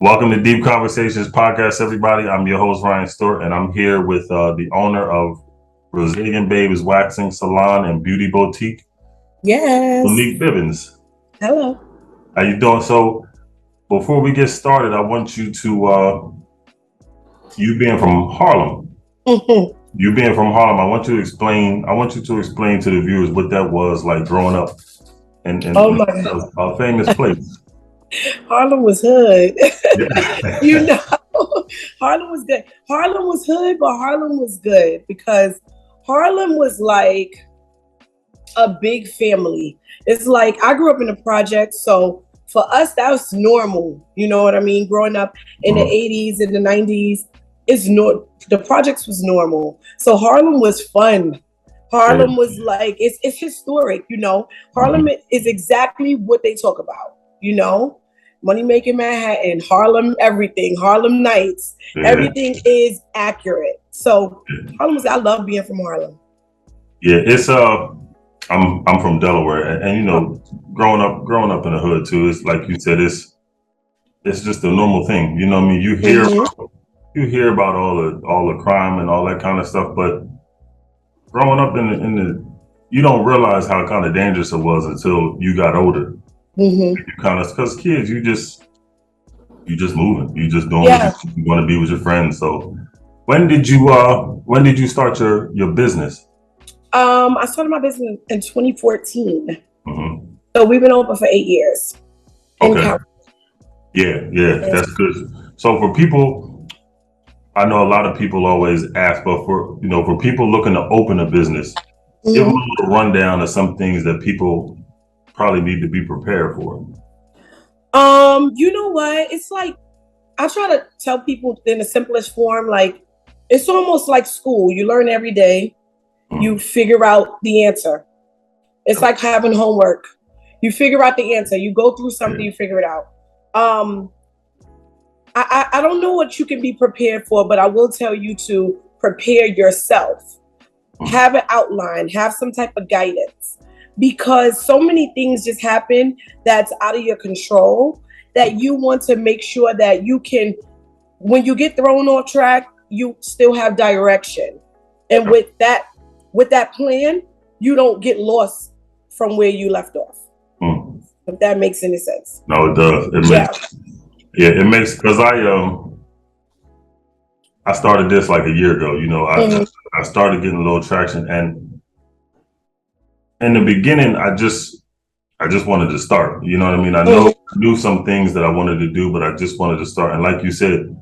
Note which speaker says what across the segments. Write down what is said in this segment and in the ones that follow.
Speaker 1: Welcome to Deep Conversations Podcast, everybody. I'm your host, Ryan Stewart, and I'm here with the owner of Brazilian Babes Waxing Salon and Beauty Boutique,
Speaker 2: Yes.
Speaker 1: Monique Bivens.
Speaker 2: Hello.
Speaker 1: How you doing? So, before we get started, I want you to, you being from Harlem, you being from Harlem, I want you to explain to the viewers what that was like growing up in
Speaker 2: Oh my God.
Speaker 1: a famous place.
Speaker 2: Harlem was hood. You know, Harlem was good. Harlem was hood, but Harlem was good because Harlem was like a big family. It's like I grew up in the project, so for us that was normal. You know what I mean? Growing up in the 80s and the 90s, the projects was normal. So Harlem was fun. Harlem was like it's historic, you know. Harlem is exactly what they talk about, you know. Money making Manhattan, Harlem, everything, Harlem Nights, everything is accurate. So Harlem I love being from Harlem.
Speaker 1: Yeah, it's I'm from Delaware, and you know, growing up in the hood too. It's like you said, it's just a normal thing. You know what I mean? You hear about all the crime and all that kind of stuff, but growing up in the you don't realize how kind of dangerous it was until you got older. You kind of, because kids, you just moving, you just doing what you want to be with your friends. So when did you start your business?
Speaker 2: I started my business in 2014. So we've been open for 8 years.
Speaker 1: Okay. Yeah, that's good. So for people, I know a lot of people always ask, but for people looking to open a business, give them a little rundown of some things that people probably need to be prepared for.
Speaker 2: You know what? It's like I try to tell people in the simplest form, like it's almost like school. You learn every day. You figure out the answer. It's like having homework. You figure out the answer. You go through something, you figure it out. I don't know what you can be prepared for, but I will tell you to prepare yourself. Have an outline, have some type of guidance, because so many things just happen that's out of your control that you want to make sure that you can, when you get thrown off track, you still have direction. And with that plan, you don't get lost from where you left off. If that makes any sense.
Speaker 1: No, it does. It makes, because I started this like a year ago. You know, I started getting a little traction, and in the beginning, I just wanted to start. You know what I mean? I knew some things that I wanted to do, but I just wanted to start. And like you said,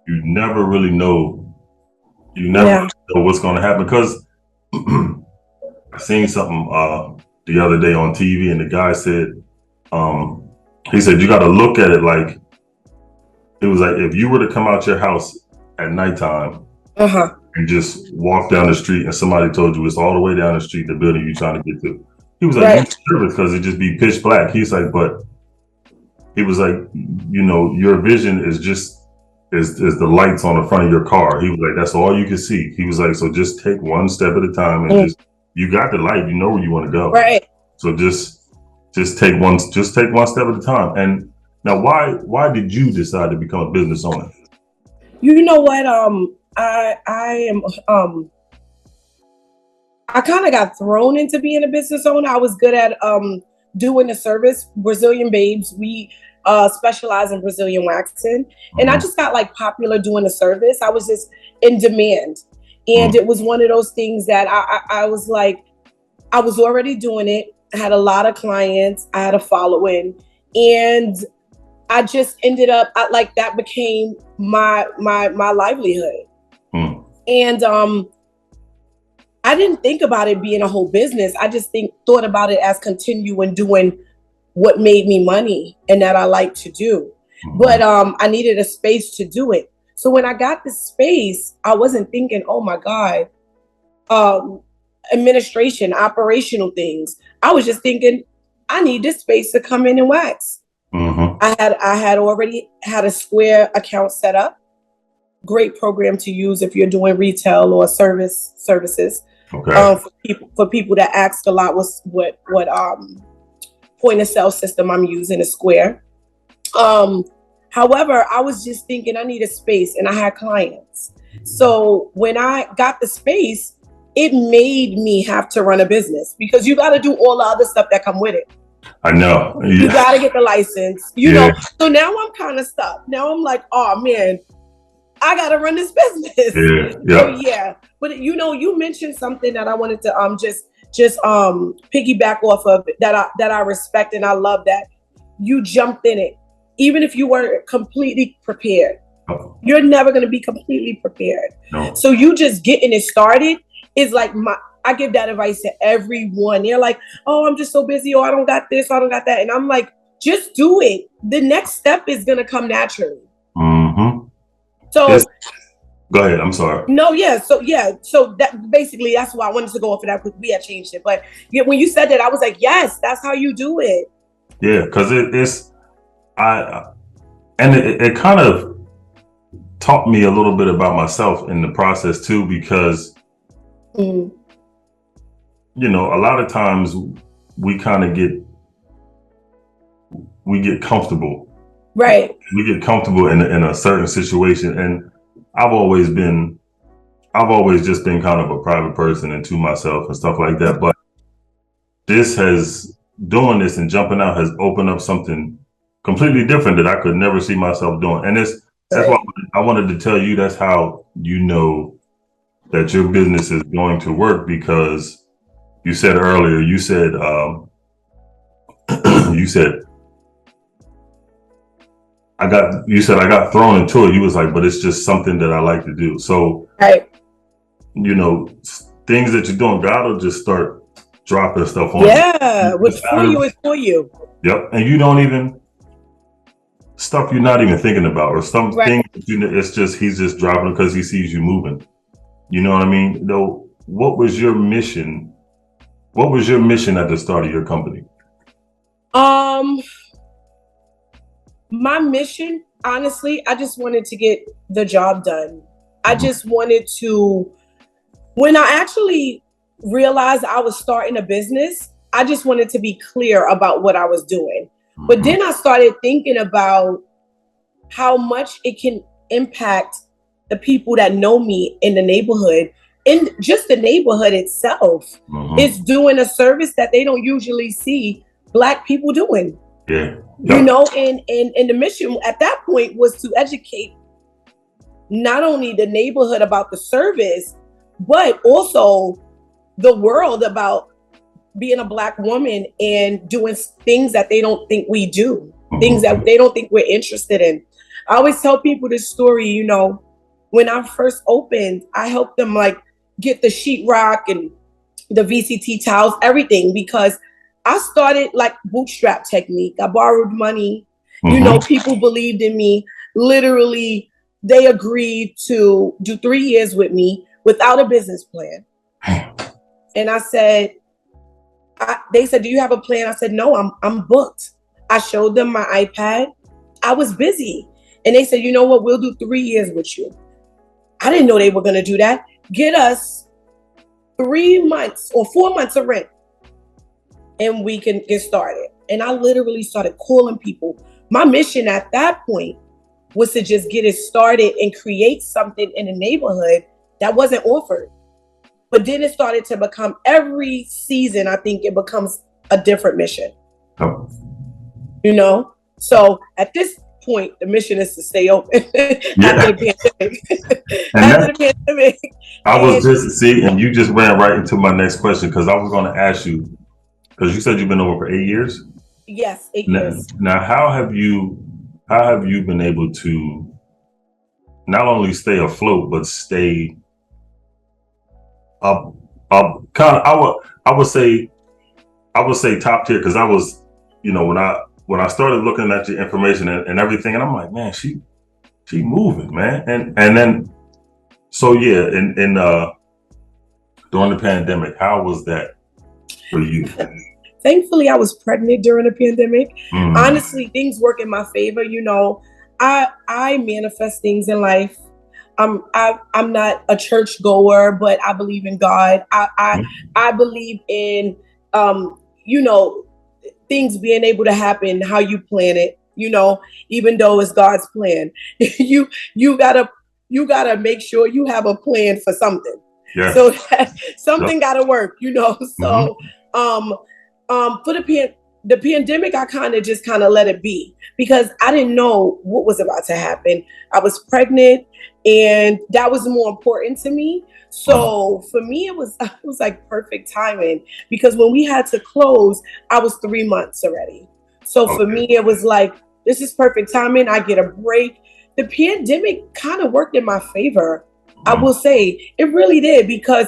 Speaker 1: you never really know. You never know what's going to happen, because I seen something the other day on TV, and the guy said, he said, you got to look at it like, it was like if you were to come out your house at nighttime and just walk down the street, and somebody told you it's all the way down the street, the building you're trying to get to. He was like, you're nervous because it just be pitch black. He's like, but he was like, you know, your vision is just is the lights on the front of your car. He was like, that's all you can see. He was like, so just take one step at a time, and you got the light, you know where you want to go.
Speaker 2: Right.
Speaker 1: So just take one step at a time. And now, why did you decide to become a business owner?
Speaker 2: You know what? I kind of got thrown into being a business owner. I was good at doing the service. Brazilian Babes, we specialize in Brazilian waxing, and I just got like popular doing the service. I was just in demand, and it was one of those things that I was like, I was already doing it. I had a lot of clients. I had a following, and I just ended up like that became my livelihood. And I didn't think about it being a whole business. I just thought about it as continuing doing what made me money and that I like to do. But I needed a space to do it. So when I got the space, I wasn't thinking, oh my God, administration, operational things. I was just thinking, I need this space to come in and wax. I had already had a Square account set up. Great program to use if you're doing retail or services. For people that asked a lot what point of sale system I'm using is Square. However, I was just thinking I need a space and I had clients. So when I got the space, it made me have to run a business because you got to do all the other stuff that come with it.
Speaker 1: I know.
Speaker 2: You got to get the license, you know. So now I'm kind of stuck. Now I'm like, oh man, I got to run this business. So yeah. But you know, you mentioned something that I wanted to just piggyback off of that I respect, and I love that you jumped in it, even if you weren't completely prepared. You're never going to be completely prepared.
Speaker 1: No.
Speaker 2: So you just getting it started is like I give that advice to everyone. They're like, oh, I'm just so busy, or I don't got this, or I don't got that. And I'm like, just do it. The next step is going to come naturally.
Speaker 1: Mm-hmm.
Speaker 2: So
Speaker 1: go ahead. I'm sorry.
Speaker 2: No, yeah. So that basically, that's why I wanted to go off of that, because we had changed it. But when you said that, I was like, yes, that's how you do it.
Speaker 1: Yeah, because it kind of taught me a little bit about myself in the process too, because you know, a lot of times we kind of get comfortable.
Speaker 2: Right.
Speaker 1: We get comfortable in a certain situation, and I've always just been kind of a private person and to myself and stuff like that. But doing this and jumping out has opened up something completely different that I could never see myself doing. And that's why I wanted to tell you, that's how you know that your business is going to work, because you said earlier, you said I got thrown into it. You was like, but it's just something that I like to do. So, you know, things that you're doing, God will just start dropping stuff on you.
Speaker 2: Yeah, what's for you is for you.
Speaker 1: Yep. And you don't even, stuff you're not even thinking about, or something, it's just, he's just dropping because he sees you moving. You know what I mean? Though, what was your mission? What was your mission at the start of your company?
Speaker 2: My mission, honestly, I just wanted to get the job done. I just wanted to, when I actually realized I was starting a business, I just wanted to be clear about what I was doing. But then I started thinking about how much it can impact the people that know me in the neighborhood. And just the neighborhood itself is doing a service that they don't usually see Black people doing.
Speaker 1: Yeah.
Speaker 2: You know, and the mission at that point was to educate not only the neighborhood about the service, but also the world about being a Black woman and doing things that they don't think we do, things that they don't think we're interested in. I always tell people this story, you know, when I first opened, I helped them like get the sheetrock and the VCT towels, everything, because I started like bootstrap technique. I borrowed money. You know, people believed in me. Literally, they agreed to do 3 years with me without a business plan. And I said, they said, do you have a plan? I said, no, I'm booked. I showed them my iPad. I was busy. And they said, you know what? We'll do 3 years with you. I didn't know they were going to do that. Get us 3 months or 4 months of rent, and we can get started. And I literally started calling people. My mission at that point was to just get it started and create something in the neighborhood that wasn't offered. But then it started to become, every season, I think it becomes a different mission. You know? So at this point, the mission is to stay open after the pandemic.
Speaker 1: I was just, see, and you just ran right into my next question, because I was going to ask you, because you said you've been over for 8 years?
Speaker 2: Yes, 8 years.
Speaker 1: Now, how have you been able to not only stay afloat, but stay up kind of, I would say top tier, because I was, you know, when I started looking at your information and everything, and I'm like, man, she moving, man. And then, so yeah, in during the pandemic, how was that for you?
Speaker 2: Thankfully, I was pregnant during the pandemic. Honestly, things work in my favor. You know, I manifest things in life. I'm not a church goer, but I believe in God. I believe in, you know, things being able to happen how you plan it. even though it's God's plan. You gotta make sure you have a plan for something.
Speaker 1: Yeah.
Speaker 2: So that something gotta work, So for the pandemic, I kind of let it be because I didn't know what was about to happen. I was pregnant, and that was more important to me. So for me, it was like perfect timing because when we had to close, I was 3 months already. So for me, it was like, this is perfect timing. I get a break. The pandemic kind of worked in my favor. I will say it really did, because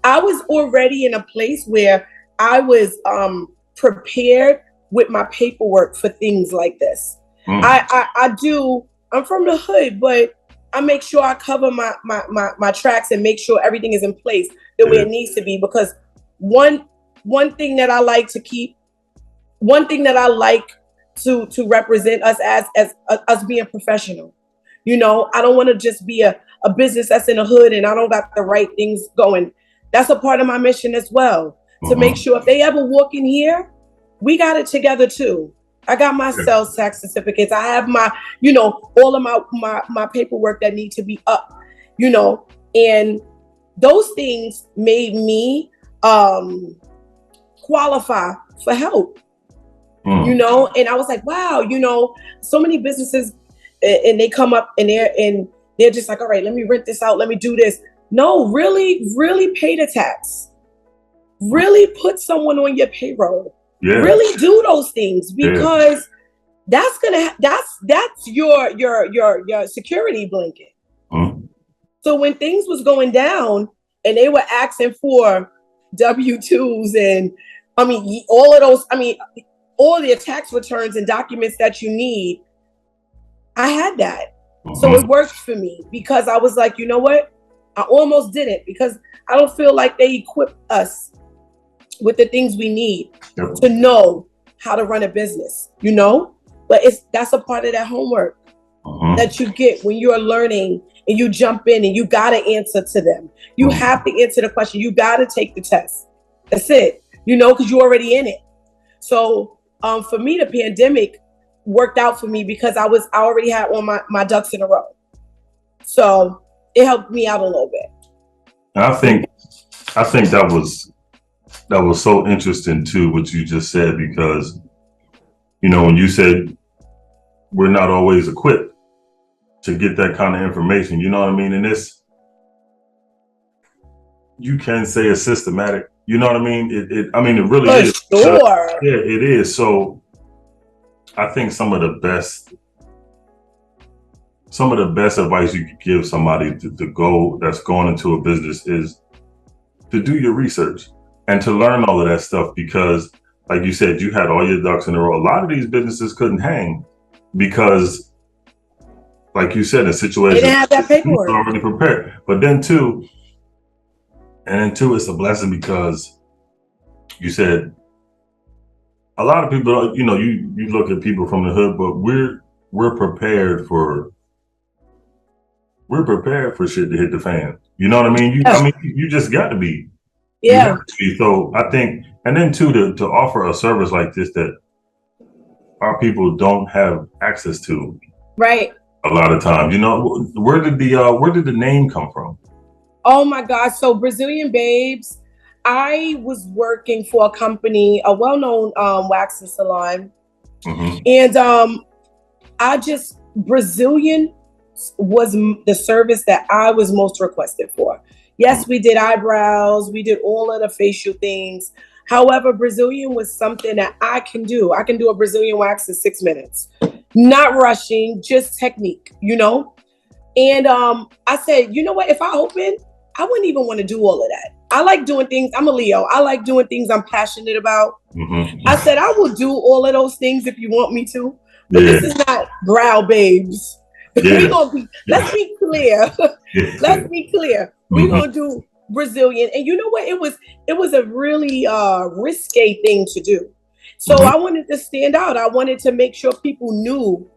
Speaker 2: I was already in a place where I was prepared with my paperwork for things like this. I'm from the hood, but I make sure I cover my tracks and make sure everything is in place the way it needs to be. Because one thing that I like to represent us as us being professional. I don't want to just be a business that's in the hood and I don't got the right things going. That's a part of my mission as well, to make sure if they ever walk in here, we got it together too. I got my sales tax certificates. I have my, all of my paperwork that need to be up, and those things made me qualify for help, and I was like, wow, so many businesses, and they come up and they're just like, all right, let me rent this out. Let me do this. No, really, really pay the tax. Really put someone on your payroll. Yeah. Really do those things, because that's your security blanket. So when things was going down and they were asking for W-2s and all the tax returns and documents that you need, I had that. So it worked for me, because I was like, you know what? I almost did it, because I don't feel like they equip us with the things we need to know how to run a business, but that's a part of that homework that you get when you're learning and you jump in and you got to answer to them. You have to answer the question. You got to take the test. That's it, because you're already in it. So for me, the pandemic worked out for me because I already had all my ducks in a row. So it helped me out a little bit.
Speaker 1: And I think that was so interesting too, what you just said, because, when you said we're not always equipped to get that kind of information, you know what I mean? And you can say it's systematic, you know what I mean? It really is.
Speaker 2: Sure.
Speaker 1: Yeah, it is. So I think some of the best advice you could give somebody that's going into a business is to do your research and to learn all of that stuff, because like you said, you had all your ducks in a row. A lot of these businesses couldn't hang because, like you said, in situations,
Speaker 2: they didn't have that paperwork.
Speaker 1: Already prepared. But then too, it's a blessing, because you said a lot of people, you look at people from the hood, but we're prepared for shit to hit the fan. You know what I mean? You just got to be.
Speaker 2: Yeah.
Speaker 1: So I think, and then too, to offer a service like this that our people don't have access to.
Speaker 2: Right.
Speaker 1: A lot of times, where did the name come from?
Speaker 2: Oh my gosh. So Brazilian Babes, I was working for a company, a well-known waxing salon. And Brazilian was the service that I was most requested for. Yes, we did eyebrows. We did all of the facial things. However, Brazilian was something that I can do. I can do a Brazilian wax in 6 minutes. Not rushing, just technique, And I said, you know what? If I open, I wouldn't even want to do all of that. I like doing things. I'm a Leo. I like doing things I'm passionate about. I said, I will do all of those things if you want me to. But this is not Brow Babes. Let's be clear. Let's be clear. We're gonna do Brazilian. And you know what? It was a really risque thing to do. So I wanted to stand out. I wanted to make sure people knew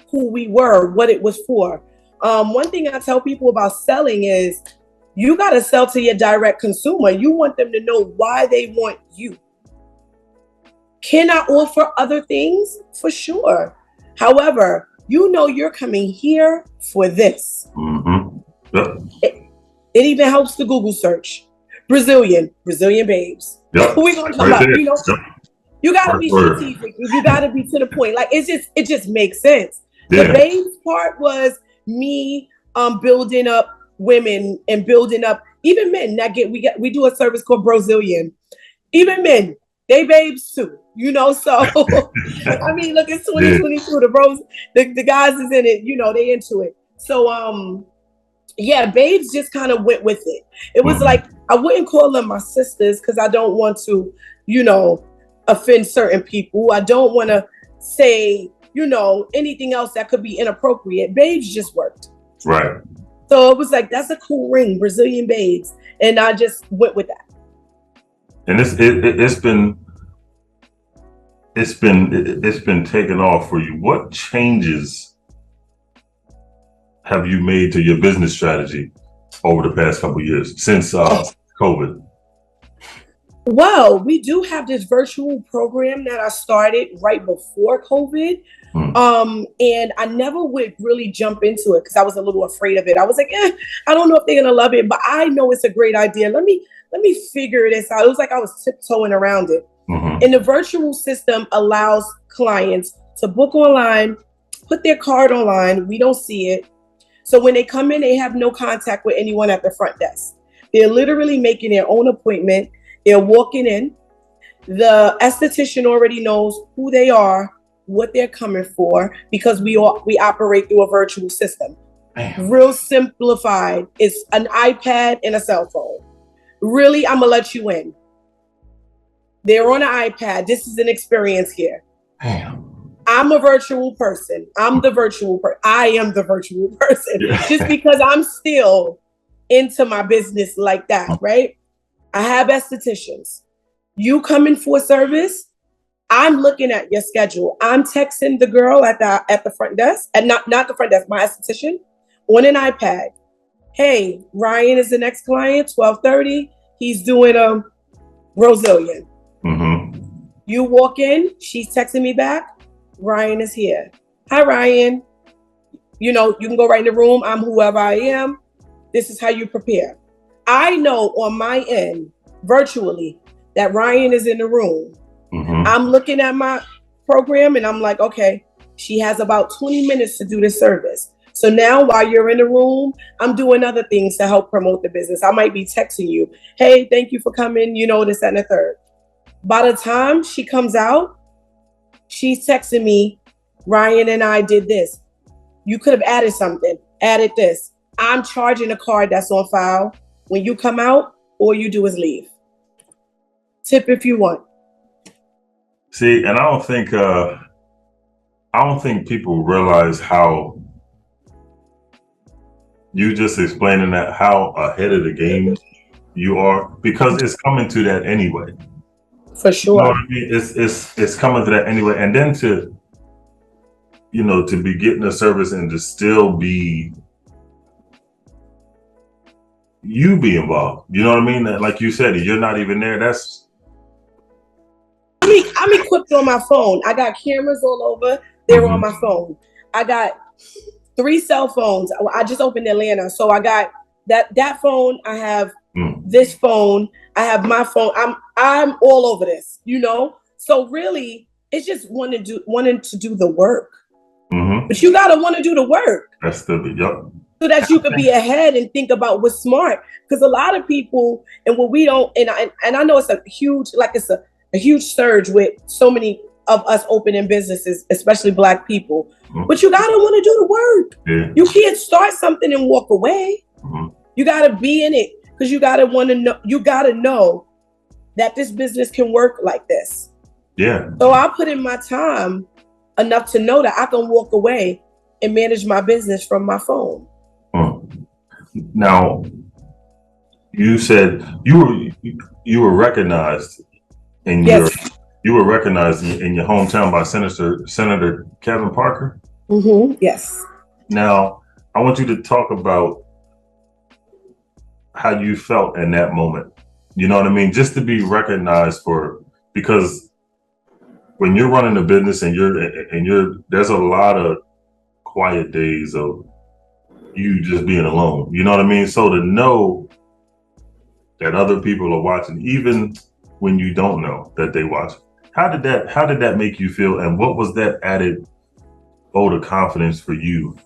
Speaker 2: who we were, what it was for. One thing I tell people about selling is you got to sell to your direct consumer. You want them to know why they want you. Can I offer other things? For sure. However, you know you're coming here for this.
Speaker 1: Yep.
Speaker 2: It even helps the Google search. Brazilian babes.
Speaker 1: Yep.
Speaker 2: We're gonna talk
Speaker 1: Right
Speaker 2: about,
Speaker 1: there.
Speaker 2: you know,
Speaker 1: Yep.
Speaker 2: you gotta be strategic. You gotta be to the point. Like it just makes sense.
Speaker 1: Yeah.
Speaker 2: The babes part was me building up women and building up even men that we do a service called Brazilian. Even men, they babes too, you know. So I mean, look, it's 2022. The bros, the guys is in it, you know, they into it. So yeah, babes just kind of went with it. It was like, I wouldn't call them my sisters because I don't want to, you know, offend certain people. I don't want to say, you know, anything else that could be inappropriate. Babes just worked.
Speaker 1: Right.
Speaker 2: So it was like, that's a cool ring, Brazilian babes. And I just went with that.
Speaker 1: And it's been taken off for you. What changes have you made to your business strategy over the past couple of years since COVID?
Speaker 2: Well, we do have this virtual program that I started right before COVID. And I never would really jump into it because I was a little afraid of it. I was like, I don't know if they're gonna love it, but I know it's a great idea. Let me figure this out. It was like I was tiptoeing around it. And the virtual system allows clients to book online, put their card online. We don't see it. So when they come in, they have no contact with anyone at the front desk. They're literally making their own appointment. They're walking in. The esthetician already knows who they are, what they're coming for, because we operate through a virtual system. Damn. Real simplified. It's an iPad and a cell phone. Really, I'm gonna let you in. They're on an iPad. This is an experience here.
Speaker 1: Damn.
Speaker 2: I'm a virtual person. I am the virtual person. Yeah. Just because I'm still into my business like that, right? I have estheticians. You come in for service, I'm looking at your schedule. I'm texting the girl at the front desk, and not the front desk, my esthetician, on an iPad. Hey, Ryan is the next client, 12:30. He's doing a Brazilian. You walk in, she's texting me back. Ryan is here. Hi, Ryan. You know, you can go right in the room. I'm whoever I am. This is how you prepare. I know on my end, virtually, that Ryan is in the room. I'm looking at my program and I'm like, okay, she has about 20 minutes to do this service. So now while you're in the room, I'm doing other things to help promote the business. I might be texting you, hey, thank you for coming, you know, this, that, and the third. By the time she comes out, she's texting me, Ryan and I did this. You could have added something, added this. I'm charging a card that's on file. When you come out, all you do is leave. Tip if you want.
Speaker 1: See, and I don't think people realize how you just explaining that, how ahead of the game you are, because it's coming to that anyway.
Speaker 2: For sure.
Speaker 1: You know what I mean? It's coming to that anyway. And then to be getting a service and to still be involved. You know what I mean? Like you said, you're not even there.
Speaker 2: I'm equipped on my phone. I got cameras all over. They're on my phone. I got 3 cell phones. I just opened Atlanta. So I got that phone. I have this phone. I have my phone. I'm all over this, you know? So really, it's just wanting to do the work. But you gotta want to do the work.
Speaker 1: That's the yup.
Speaker 2: So that you could be ahead and think about what's smart. Because a lot of people, and what we don't, and I know it's a huge surge with so many of us opening businesses, especially Black people. But you gotta want to do the work.
Speaker 1: Yeah.
Speaker 2: You can't start something and walk away. You gotta be in it because you gotta want to know. You gotta know that this business can work like this.
Speaker 1: Yeah.
Speaker 2: So I put in my time enough to know that I can walk away and manage my business from my phone.
Speaker 1: Now, you said you were recognized in your hometown by Senator Kevin Parker.
Speaker 2: Yes.
Speaker 1: Now, I want you to talk about how you felt in that moment. You know what I mean? Just to be recognized because when you're running a business and there's a lot of quiet days of you just being alone. You know what I mean? So to know that other people are watching, even when you don't know that they watch, how did that make you feel? And what was that added vote of confidence for you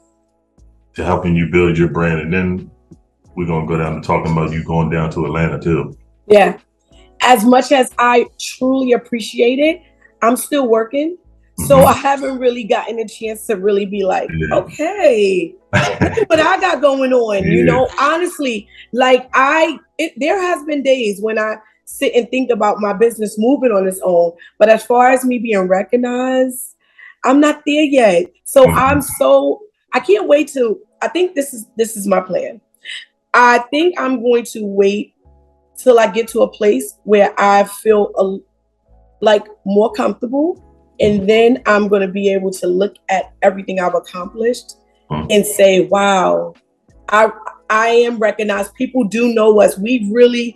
Speaker 1: to helping you build your brand? And then we're going to go down to talking about you going down to Atlanta too.
Speaker 2: Yeah. As much as I truly appreciate it, I'm still working. So I haven't really gotten a chance to really be like, okay, look at what I got going on. You know, honestly, like there has been days when I sit and think about my business moving on its own. But as far as me being recognized, I'm not there yet. So I can't wait I think this is my plan. I think I'm going to wait till I get to a place where I feel like more comfortable. And then I'm going to be able to look at everything I've accomplished and say, wow, I am recognized. People do know us. We've really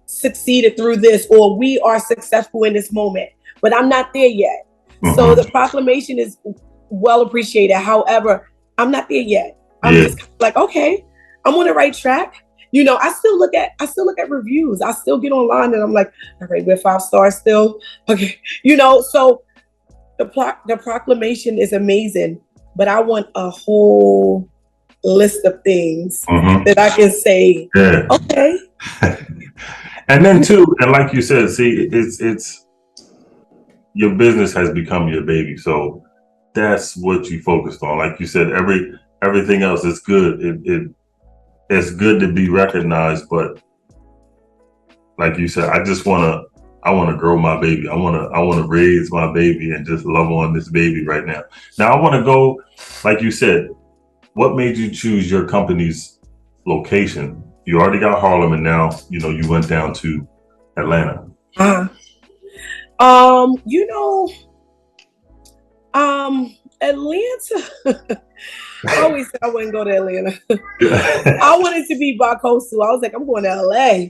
Speaker 2: succeeded through this, or we are successful in this moment, but I'm not there yet. So the proclamation is well appreciated. However, I'm not there yet. I'm just like, okay, I'm on the right track. You know, I still look at reviews. I still get online and I'm like, all right, we're 5 stars still. Okay. You know, so the proclamation is amazing, but I want a whole list of things that I can say, okay.
Speaker 1: And then too, and like you said, see, it's your business has become your baby. So that's what you focused on. Like you said, everything else is good. It's good to be recognized, but like you said, I want to grow my baby. I want to raise my baby and just love on this baby right now. Now I want to go, like you said, what made you choose your company's location? You already got Harlem, and now, you know, you went down to Atlanta.
Speaker 2: Atlanta. I always said I wouldn't go to Atlanta. I wanted to be bi-coastal. I was like, I'm going to LA.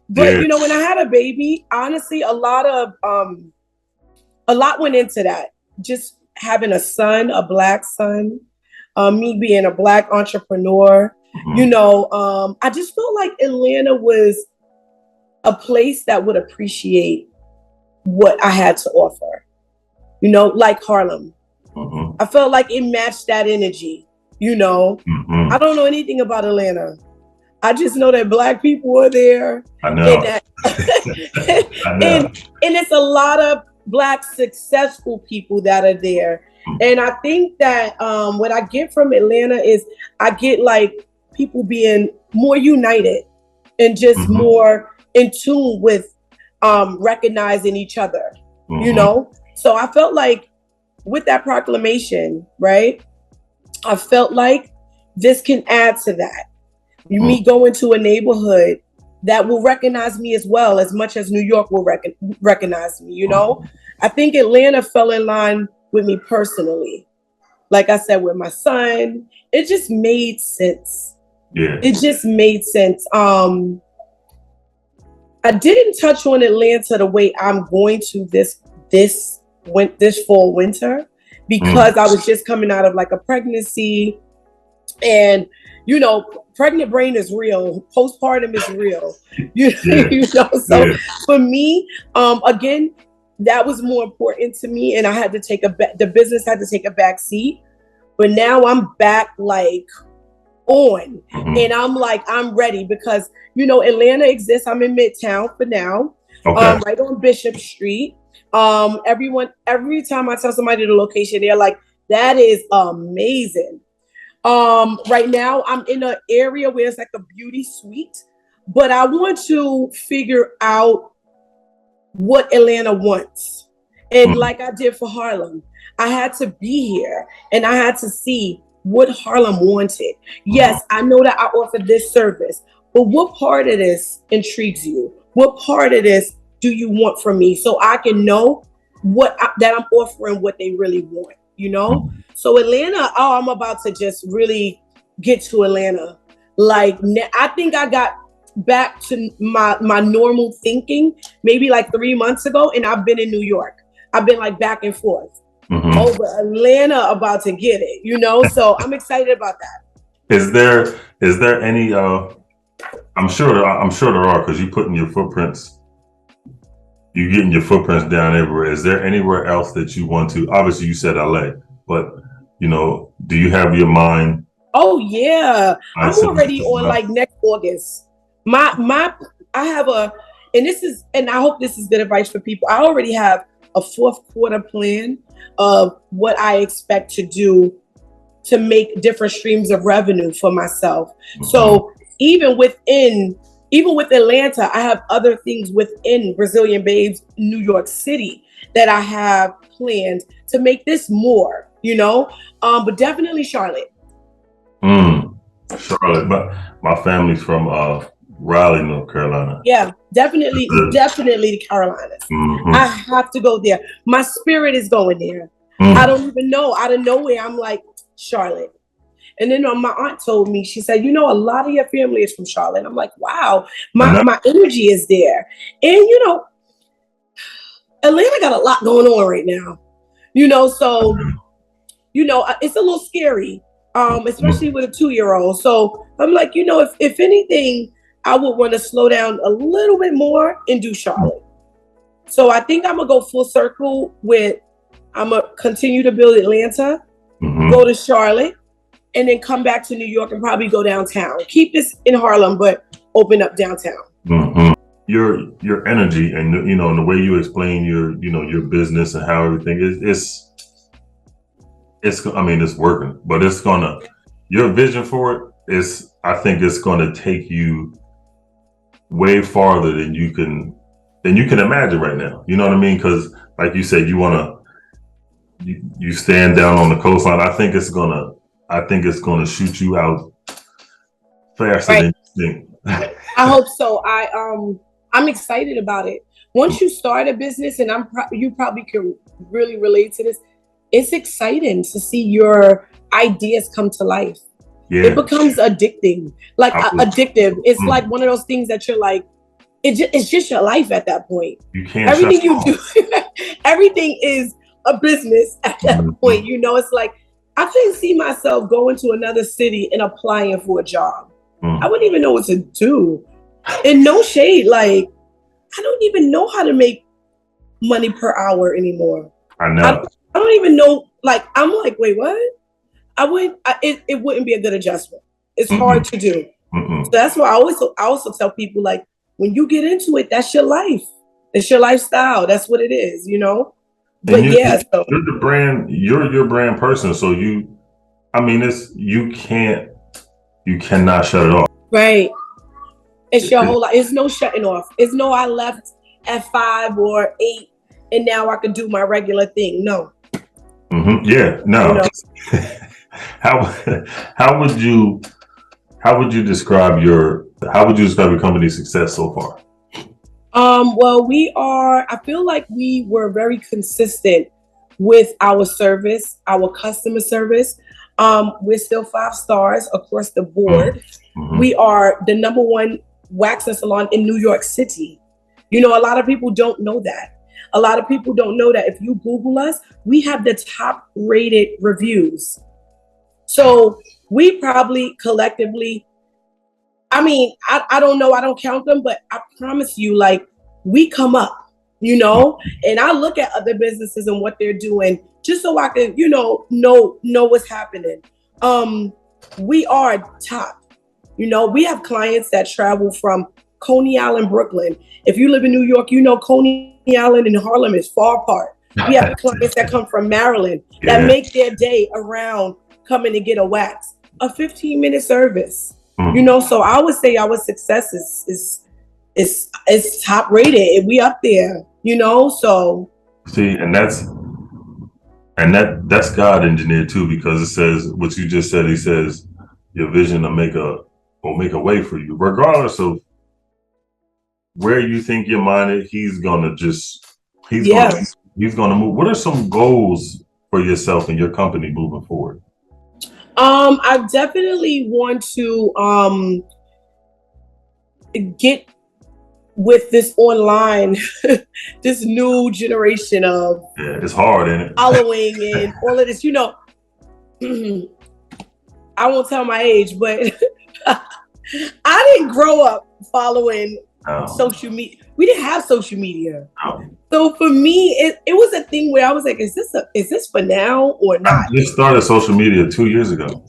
Speaker 2: But you know, when I had a baby, honestly, a lot went into that. Just having a son, a Black son, me being a Black entrepreneur. You know, I just felt like Atlanta was a place that would appreciate what I had to offer. You know, like Harlem. I felt like it matched that energy. You know, I don't know anything about Atlanta. I just know that Black people are there.
Speaker 1: I know.
Speaker 2: And, and it's a lot of Black successful people that are there. And I think that what I get from Atlanta is I get like people being more united and just more in tune with recognizing each other, you know? So I felt like with that proclamation, right? I felt like this can add to that. Me going to a neighborhood that will recognize me as well, as much as New York will recognize me, you know? I think Atlanta fell in line with me personally. Like I said, with my son, it just made sense.
Speaker 1: Yeah.
Speaker 2: It just made sense. I didn't touch on Atlanta the way I'm going to this fall winter, because I was just coming out of like a pregnancy, and you know, pregnant brain is real, postpartum is real. You know, so for me, again, that was more important to me, and I had to take the business had to take a back seat. But now I'm back like on, and I'm like, I'm ready, because you know, Atlanta exists. I'm in Midtown for now, right on Bishop Street. Every time I tell somebody the location, they're like, that is amazing. Right now I'm in an area where it's like a beauty suite, but I want to figure out what Atlanta wants. And like I did for Harlem, I had to be here and I had to see what Harlem wanted. Yes, I know that I offer this service, but what part of this intrigues you? What part of this do you want from me, so I can know that I'm offering what they really want, you know? So Atlanta, I'm about to just really get to Atlanta. Like, I think I got back to my normal thinking maybe like 3 months ago, and I've been in New York. I've been like back and forth. Oh, but Atlanta about to get it, you know? So I'm excited about that.
Speaker 1: Is there any I'm sure there are, because you putting your footprints, you getting your footprints down everywhere. Is there anywhere else that you want to? Obviously you said LA, but you know, do you have your mind?
Speaker 2: Oh yeah. I'm already on like next August. I have and I hope this is good advice for people. I already have a fourth quarter plan of what I expect to do to make different streams of revenue for myself. So even with Atlanta, I have other things within Brazilian Babes, New York City, that I have planned to make this more, you know, but definitely Charlotte.
Speaker 1: Charlotte, but my family's from Raleigh, North Carolina.
Speaker 2: Yeah, definitely the Carolinas. I have to go there. My spirit is going there. I don't even know. Out of nowhere, I'm like, Charlotte. And then my aunt told me, she said, you know, a lot of your family is from Charlotte. I'm like, wow, my energy is there. And, you know, Atlanta got a lot going on right now, you know, so, you know, it's a little scary, especially with a 2-year-old. So I'm like, you know, if anything, I would want to slow down a little bit more and do Charlotte. So I think I'm going to go full circle I'm going to continue to build Atlanta, go to Charlotte, and then come back to New York and probably go downtown. Keep this in Harlem, but open up downtown.
Speaker 1: Your energy and, you know, and the way you explain your business and how everything is, I mean, it's working, but your vision for it I think it's going to take you way farther than you can imagine right now. You know what I mean? Because like you said, you stand down on the coastline. I think it's gonna shoot you out faster than you think.
Speaker 2: I hope so. I'm excited about it. Once you start a business, and you probably can really relate to this, it's exciting to see your ideas come to life. Yeah. It becomes addicting, addictive. It's like one of those things that you're like, it's just your life at that point.
Speaker 1: You can't.
Speaker 2: Everything you do, everything is a business at that point. You know, it's like, I couldn't see myself going to another city and applying for a job. I wouldn't even know what to do. And no shade, like, I don't even know how to make money per hour anymore.
Speaker 1: I know.
Speaker 2: I don't even know, like, I'm like, wait, what? It wouldn't be a good adjustment. It's hard to do. So that's why I also tell people, like, when you get into it, that's your life. It's your lifestyle. That's what it is, you know? But
Speaker 1: you're
Speaker 2: the
Speaker 1: brand, you're your brand person. So you cannot shut it off.
Speaker 2: Right. It's your whole life. There's no shutting off. It's no, I left at 5 or 8 and now I can do my regular thing. No.
Speaker 1: Yeah, no. You know? How would you describe your company's success so far?
Speaker 2: Well, I feel like we were very consistent with our service, our customer service. We're still 5 stars across the board. We are the #1 waxing salon in New York City. You know, a lot of people don't know that. A lot of people don't know that if you Google us, we have the top rated reviews. So we probably collectively, I mean, I don't know, I don't count them, but I promise you, like, we come up, you know, and I look at other businesses and what they're doing just so I can, you know what's happening. We are top. You know, we have clients that travel from Coney Island, Brooklyn. If you live in New York, you know Coney Island and Harlem is far apart. We have clients that come from Maryland that make their day around coming to get a wax, a 15-minute service. You know, so I would say our success is top rated. We up there, you know, so.
Speaker 1: See, and that's God engineered too, because it says what you just said. He says your vision will make a way for you, regardless of where you think your mind is. He's gonna move. What are some goals for yourself and your company moving forward?
Speaker 2: I definitely want to get with this online, this new generation of
Speaker 1: it's hard, isn't it?
Speaker 2: Following and all of this, you know, I won't tell my age, but I didn't grow up following social media. We didn't have social media. So for me, it was a thing where I was like, is this for now or not?
Speaker 1: I just started social media 2 years ago.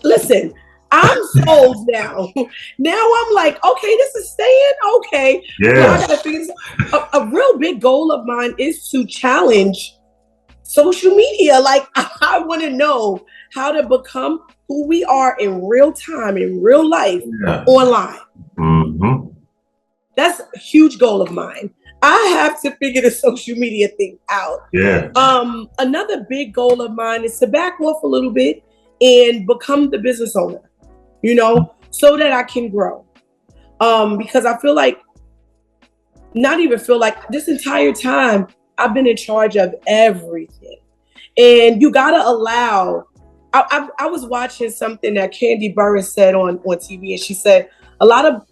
Speaker 2: Listen, I'm sold now. Now I'm like, okay, this is staying. Okay.
Speaker 1: Yeah.
Speaker 2: Now I gotta figure this out. A real big goal of mine is to challenge social media. Like, I want to know how to become who we are in real time, in real life, online.
Speaker 1: Mm-hmm.
Speaker 2: That's a huge goal of mine. I have to figure the social media thing out.
Speaker 1: Yeah.
Speaker 2: Another big goal of mine is to back off a little bit and become the business owner, you know, so that I can grow. Because I feel like, this entire time I've been in charge of everything. And you gotta allow, I was watching something that Candy Burris said on TV, and she said a lot of,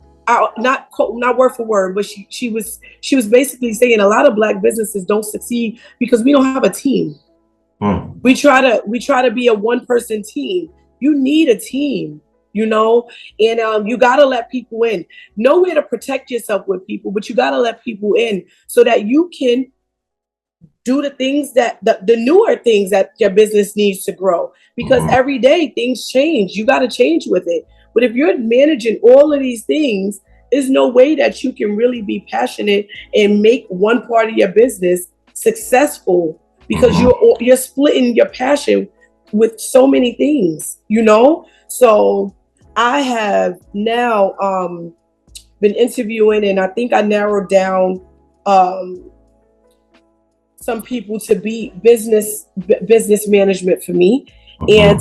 Speaker 2: not word for word, but she was basically saying a lot of Black businesses don't succeed because we don't have a team. We try to be a one-person team. You need a team, you know, and you gotta let people in. Know where to protect yourself with people, but you gotta let people in so that you can do the things that the newer things that your business needs to grow. Because every day things change. You got to change with it. But if you're managing all of these things, there's no way that you can really be passionate and make one part of your business successful, because you're splitting your passion with so many things, you know? So I have now been interviewing, and I think I narrowed down some people to be business management for me. And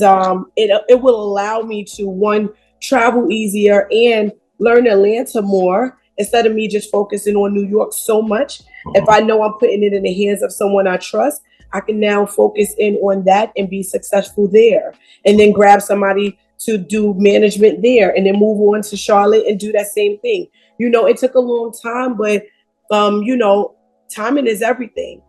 Speaker 2: it will allow me to, one, travel easier and learn Atlanta more instead of me just focusing on New York so much. If I know I'm putting it in the hands of someone I trust, I can now focus in on that and be successful there, and then grab somebody to do management there, and then move on to Charlotte and do that same thing. You know, it took a long time, but you know, timing is everything.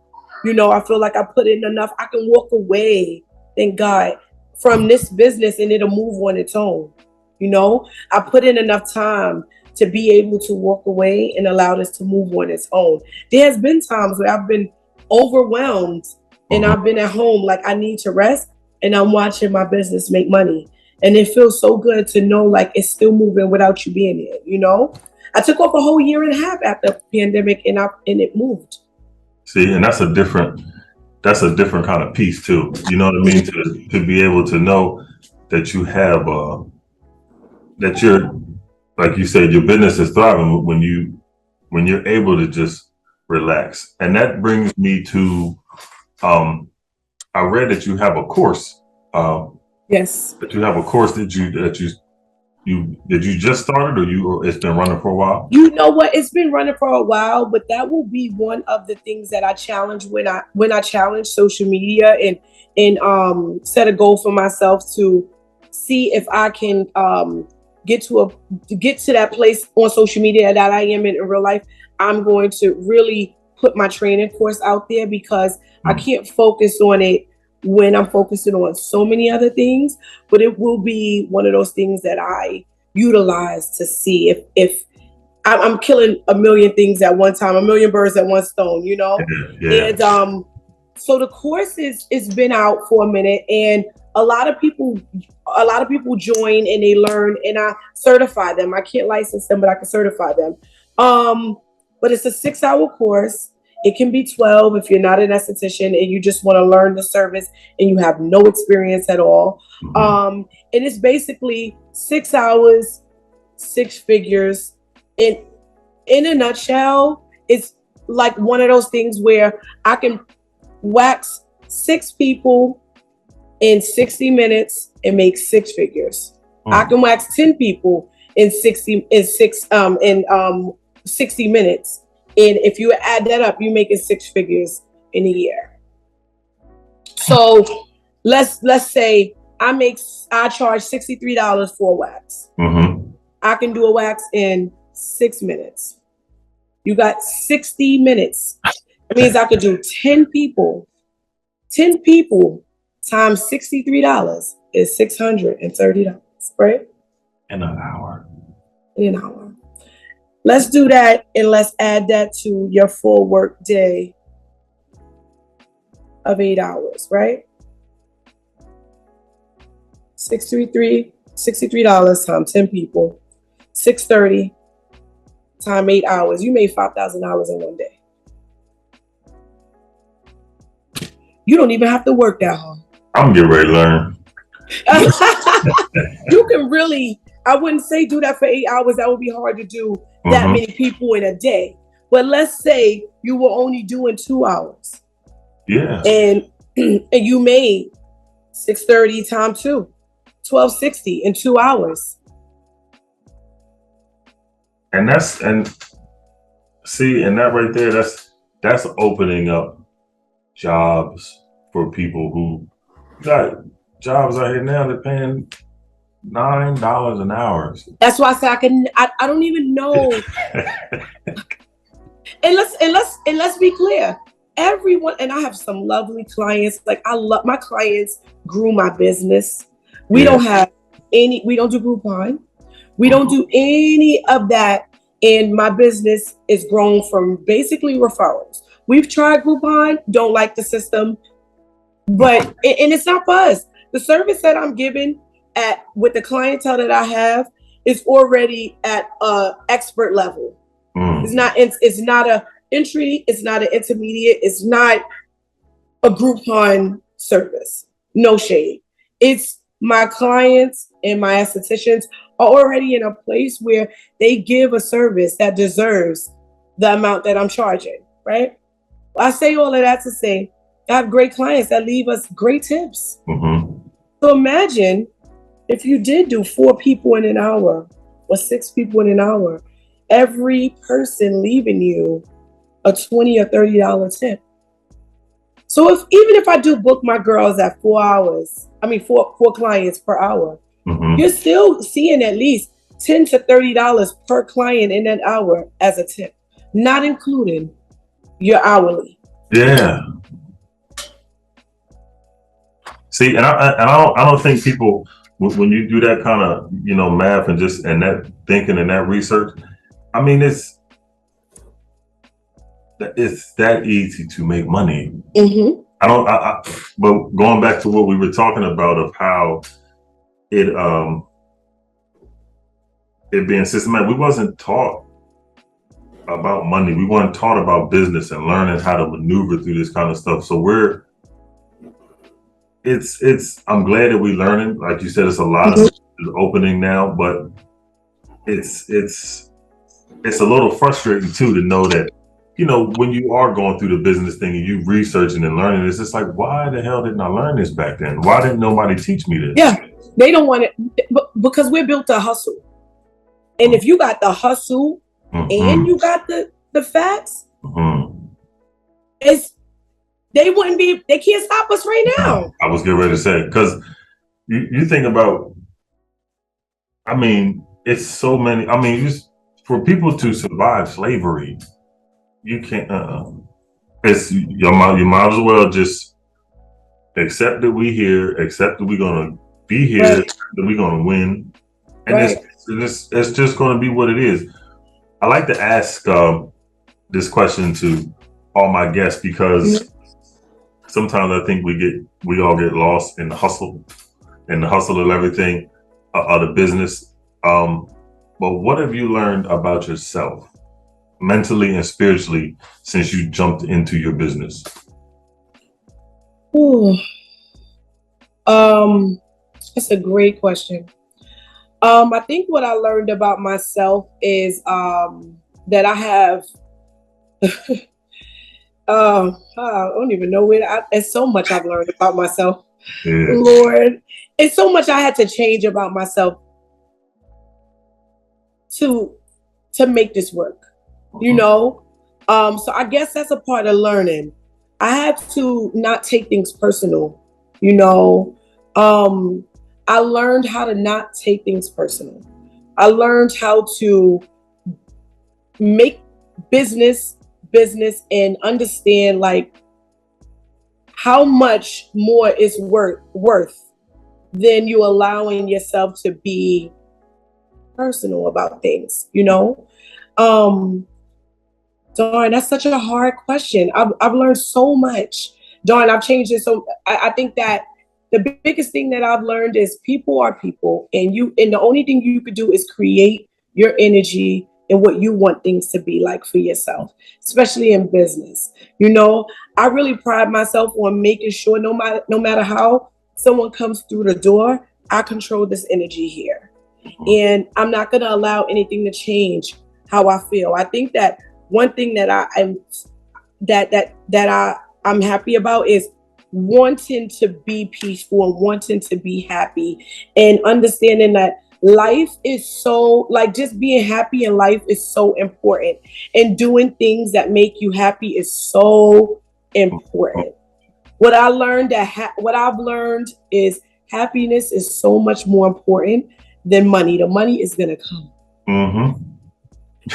Speaker 2: You know, I feel like I put in enough. I can walk away, thank God, from this business, and it'll move on its own. You know, I put in enough time to be able to walk away and allow this to move on its own. There's been times where I've been overwhelmed and I've been at home like I need to rest, and I'm watching my business make money. And it feels so good to know like it's still moving without you being there, you know? I took off a whole year and a half after the pandemic, and it moved.
Speaker 1: See, and that's a different kind of piece too. You know what I mean? To be able to know that you have that you're, like you said, your business is thriving when you're able to just relax. And that brings me to I read that you have a course.
Speaker 2: Yes.
Speaker 1: That you have a course that you just started, or it's been running for a while?
Speaker 2: You know what? It's been running for a while, but that will be one of the things that I challenge when I challenge social media and set a goal for myself to see if I can get to that place on social media that I am in real life. I'm going to really put my training course out there, because I can't focus on it when I'm focusing on so many other things, but it will be one of those things that I utilize to see if I'm killing a million things at one time, a million birds at one stone, you know?
Speaker 1: Yeah.
Speaker 2: And so the course is been out for a minute, and a lot of people join and they learn, and I certify them. I can't license them, but I can certify them. But it's a 6-hour course. It can be 12 if you're not an esthetician and you just want to learn the service and you have no experience at all. And it's basically 6 hours, 6 figures. In a nutshell, it's like one of those things where I can wax 6 people in 60 minutes and make 6 figures. I can wax 10 people in 60 minutes. And if you add that up, you're making 6 figures in a year. So let's say I charge $63 for a wax. I can do a wax in 6 minutes. You got 60 minutes. That means I could do 10 people. 10 people times $63 is $630, right?
Speaker 1: In an hour.
Speaker 2: In an hour. Let's do that, and let's add that to your full work day of 8 hours, right? $63 times 10 people, $630 times 8 hours. You made $5,000 in one day. You don't even have to work that hard.
Speaker 1: I'm getting ready to learn.
Speaker 2: You can really, I wouldn't say do that for 8 hours. That would be hard to do that many people in a day. But let's say you were only doing 2 hours.
Speaker 1: Yeah.
Speaker 2: And you made $630 times 2, $1,260 in 2 hours.
Speaker 1: And that right there, that's opening up jobs for people who got jobs out here now. They're paying $9 an hour.
Speaker 2: That's why I say I don't even know. and let's be clear. Everyone, and I have some lovely clients. Like, I love my clients, grew my business. We don't do Groupon. We don't do any of that. And my business is grown from basically referrals. We've tried Groupon, don't like the system, but and it's not for us. The service that I'm giving with the clientele that I have is already at expert level. It's not a entry, it's not an intermediate, it's not a Groupon service. No shade. It's my clients and my estheticians are already in a place where they give a service that deserves the amount that I'm charging, right? I say all of that to say I have great clients that leave us great tips. So imagine if you did do 4 people in an hour or 6 people in an hour, every person leaving you a $20 or $30 tip. So even if I do book my girls at 4 hours, four clients per hour, you're still seeing at least $10 to $30 per client in that hour as a tip, not including your hourly.
Speaker 1: Yeah. See, and I don't think people, when you do that kind of math and that thinking and that research, it's that easy to make money. But going back to what we were talking about of how it being systematic, we wasn't taught about money. We weren't taught about business and learning how to maneuver through this kind of stuff. So I'm glad that we're learning. Like you said, it's a lot of opening now, but it's a little frustrating too to know that, when you are going through the business thing and you researching and learning, it's just like, why the hell didn't I learn this back then? Why didn't nobody teach me this?
Speaker 2: Yeah, they don't want it because we're built to hustle. And if you got the hustle and you got the facts, they can't stop us right now.
Speaker 1: I was getting ready to say, because you think about, it's so many, for people to survive slavery, you can't, you might as well just accept that we're here, accept that we're going to be here, that we're going to win. And it's just going to be what it is. I like to ask this question to all my guests because sometimes I think we all get lost in the hustle of everything, of the business. But what have you learned about yourself, mentally and spiritually, since you jumped into your business?
Speaker 2: That's a great question. I think what I learned about myself is that I have I don't even know where there's so much I've learned about myself. Lord, it's so much I had to change about myself to make this work, so I guess that's a part of learning. I had to not take things personal, I learned how to not take things personal. I learned how to make business, and understand like how much more is worth than you allowing yourself to be personal about things, you know? Darn, that's such a hard question. I've learned so much. Darn, I've changed it. So I think that the biggest thing that I've learned is people are people, and the only thing you could do is create your energy and what you want things to be like for yourself, especially in business. You know, I really pride myself on making sure no matter how someone comes through the door, I control this energy here. And I'm not going to allow anything to change how I feel. I think that one thing that I'm happy about is wanting to be peaceful and wanting to be happy, and understanding that life is so, like, just being happy in life is so important, and doing things that make you happy is so important. What I've learned is happiness is so much more important than money. The money is gonna come.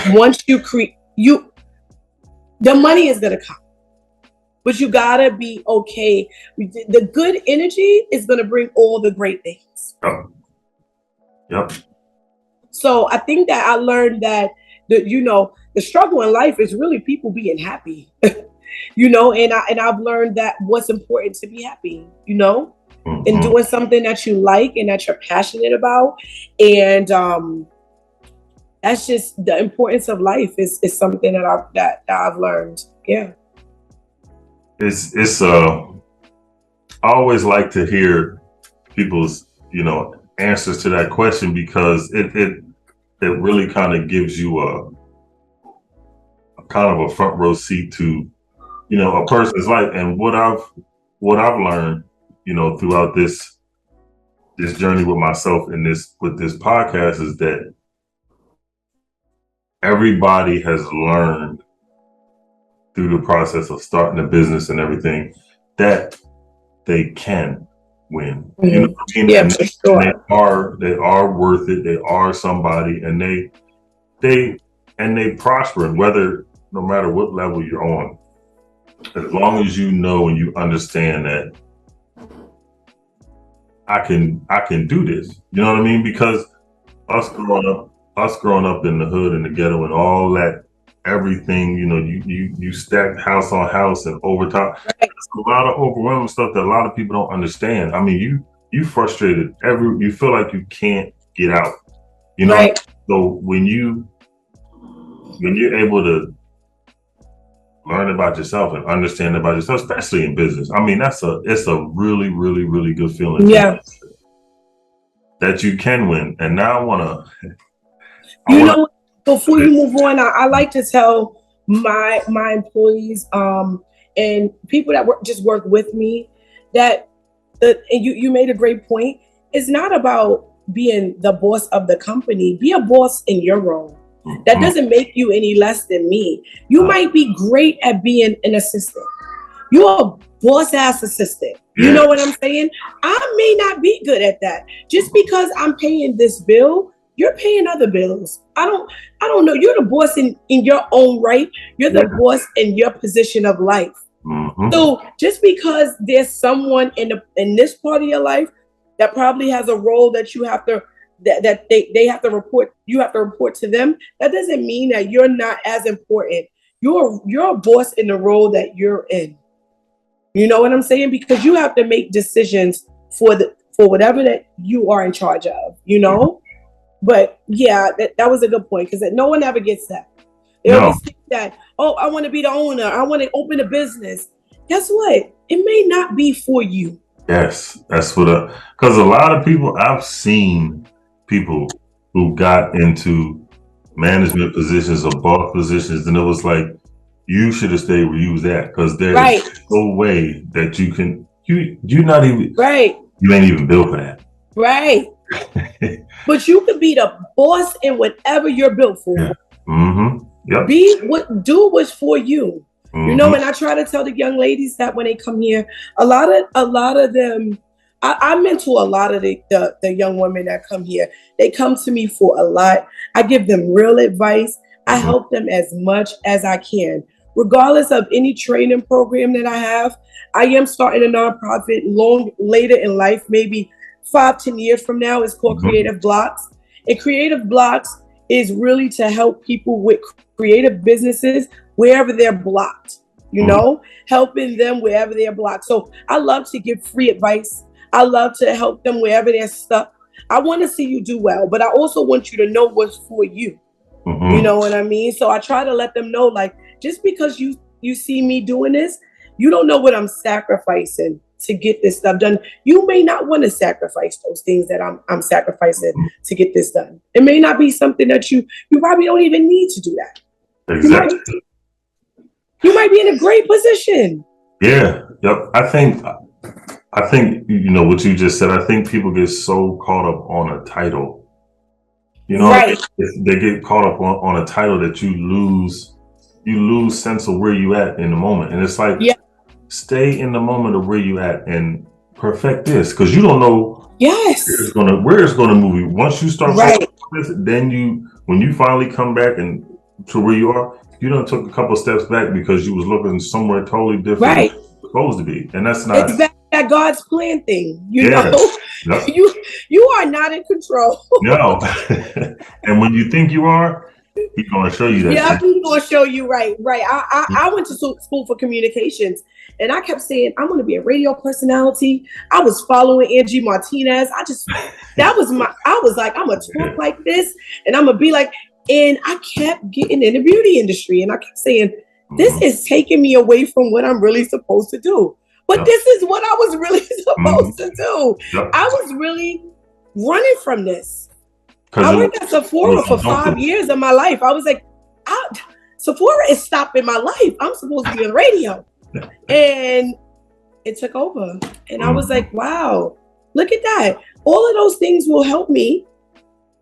Speaker 2: Once you create, the money is gonna come. But you gotta be okay. The good energy is gonna bring all the great things.
Speaker 1: Yep.
Speaker 2: So I think that I learned that the struggle in life is really people being happy. And I've learned that what's important to be happy, and doing something that you like and that you're passionate about. And that's just the importance of life is something that I've learned. Yeah.
Speaker 1: It's I always like to hear people's, answers to that question, because it really kind of gives you a kind of a front row seat to, a person's life. And what I've learned, throughout this journey with myself and with this podcast is that everybody has learned through the process of starting a business and everything that they can win. You know what I mean?
Speaker 2: Yeah,
Speaker 1: and
Speaker 2: for sure.
Speaker 1: they are worth it. They are somebody, and they prosper, and no matter what level you're on, as long as you know and you understand that I can do this. You know what I mean? Because us growing up in the hood and the ghetto and all that, everything, you stacked house on house and overtime.
Speaker 2: Right.
Speaker 1: There's a lot of overwhelming stuff that a lot of people don't understand. I mean, you frustrated you feel like you can't get out.
Speaker 2: Right.
Speaker 1: So when you're able to learn about yourself and understand about yourself, especially in business, I mean, it's a really, really, really good feeling.
Speaker 2: Yeah.
Speaker 1: That you can win. And now I want
Speaker 2: to, before you move on, I like to tell my employees and people that work with me that and you made a great point. It's not about being the boss of the company. Be a boss in your role. That doesn't make you any less than me. You might be great at being an assistant. You're a boss ass assistant. You know what I'm saying? I may not be good at that. Just because I'm paying this bill, you're paying other bills. I don't know. You're the boss in your own right. You're the boss in your position of life. So just because there's someone in this part of your life that probably has a role that you have to that they have to report, you have to report to them, that doesn't mean that you're not as important. You're a boss in the role that you're in. You know what I'm saying? Because you have to make decisions for whatever that you are in charge of, But yeah, that was a good point, because no one ever gets that. They always think that, I want to be the owner. I want to open a business. Guess what? It may not be for you.
Speaker 1: Yes, that's because a lot of people, I've seen people who got into management positions or boss positions, and it was like, you should have stayed where you was at, because there's no way that you're not even, you ain't even built for that.
Speaker 2: Right. But you could be the boss in whatever you're built for.
Speaker 1: Yeah. Mm-hmm. Yep.
Speaker 2: Do what's for you. And I try to tell the young ladies that when they come here, a lot of them, I mentor a lot of the young women that come here. They come to me for a lot. I give them real advice, I help them as much as I can. Regardless of any training program that I have, I am starting a nonprofit long later in life, maybe 5-10 years from now. It's called Creative Blocks. And Creative Blocks is really to help people with creative businesses wherever they're blocked, you know, helping them wherever they're blocked. So I love to give free advice. I love to help them wherever they're stuck. I want to see you do well, but I also want you to know what's for you. You know what I mean? So I try to let them know, like, just because you see me doing this, you don't know what I'm sacrificing to get this stuff done. You may not want to sacrifice those things that I'm sacrificing to get this done. It may not be something that you probably don't even need to do that.
Speaker 1: Exactly.
Speaker 2: You might be in a great position.
Speaker 1: Yeah. Yep. I think, you know, what you just said, I think people get so caught up on a title. You know,
Speaker 2: right.
Speaker 1: They get caught up on a title that you lose sense of where you at in the moment. And it's like, stay in the moment of where you at and perfect this, because you don't know where it's gonna move you. Once you start this, then when you finally come back and to where you are, you done took a couple steps back because you was looking somewhere totally different than you were supposed to be. And that's not
Speaker 2: that God's plan thing, you know. Yep. You are not in control.
Speaker 1: No. And when you think you are, he's gonna show you that.
Speaker 2: Yeah, he's gonna show you right. I went to school for communications, and I kept saying I want to be a radio personality. I was following Angie Martinez. I was like, I'm gonna talk like this, and I'm gonna be like, and I kept getting in the beauty industry, and I kept saying, this is taking me away from what I'm really supposed to do. But this is what I was really supposed to do. I was really running from this. I worked at Sephora for 5 years of my life. I was like, Sephora is stopping my life. I'm supposed to be on the radio. And it took over. And I was like, wow, look at that. All of those things will help me.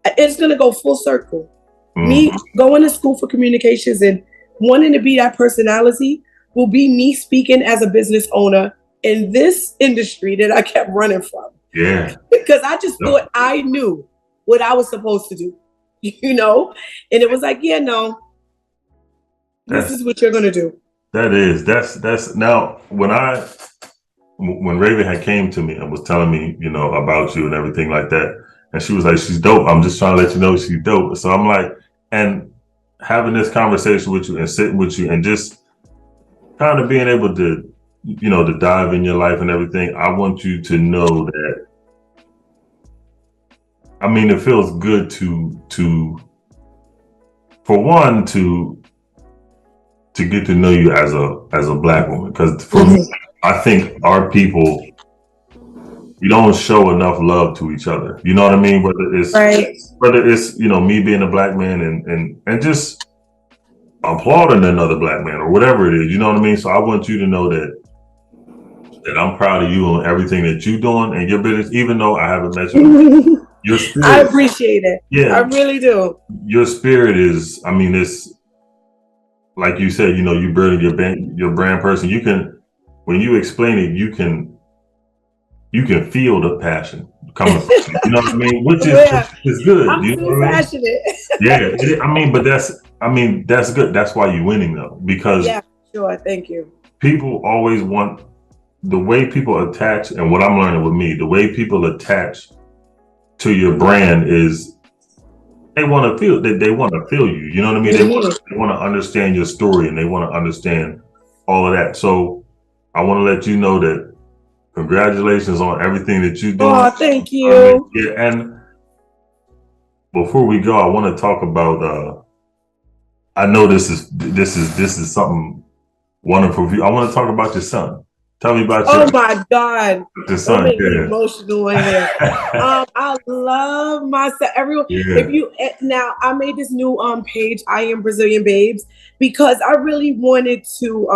Speaker 2: It's going to go full circle. Me going to school for communications and wanting to be that personality will be me speaking as a business owner in this industry that I kept running from.
Speaker 1: Yeah.
Speaker 2: Because I just thought I knew what I was supposed to do, you know? And it was like, this is what you're going to do.
Speaker 1: That's now when Raven had came to me and was telling me, you know, about you and everything like that. And she was like, she's dope. I'm just trying to let you know she's dope. So I'm like, and having this conversation with you and sitting with you and just kind of being able to, you know, to dive in your life and everything, I want you to know that, I mean, it feels good to for one, to get to know you as a Black woman. Because for me, I think our people, we don't show enough love to each other. You know what I mean? Whether it's, you know, me being a Black man and just applauding another Black man or whatever it is, you know what I mean? So I want you to know that I'm proud of you on everything that you're doing and your business, even though I haven't met you. Your spirit,
Speaker 2: I appreciate it. Yeah, I really do.
Speaker 1: Your spirit is, I mean, it's like you said, you know, you building your brand person. You can, when you explain it, you can feel the passion coming from you. You know what I mean? Which is good.
Speaker 2: I'm so passionate.
Speaker 1: I mean, that's good. That's why you're winning though, because
Speaker 2: sure. Thank you.
Speaker 1: People always want the way people attach, and what I'm learning with me, the way people attach to your brand is they want to feel that they want to feel you. You know what I mean? They want to understand your story and they want to understand all of that. So I want to let you know that congratulations on everything that you're doing.
Speaker 2: Oh, thank you.
Speaker 1: And before we go, I want to talk about. I know this is something wonderful for you. I want to talk about your son. Tell me about
Speaker 2: your. Oh my God!
Speaker 1: Your son.
Speaker 2: Me emotional in here. I love my son. Everyone, if you now, I made this new page. I am Brazilian Babes because I really wanted to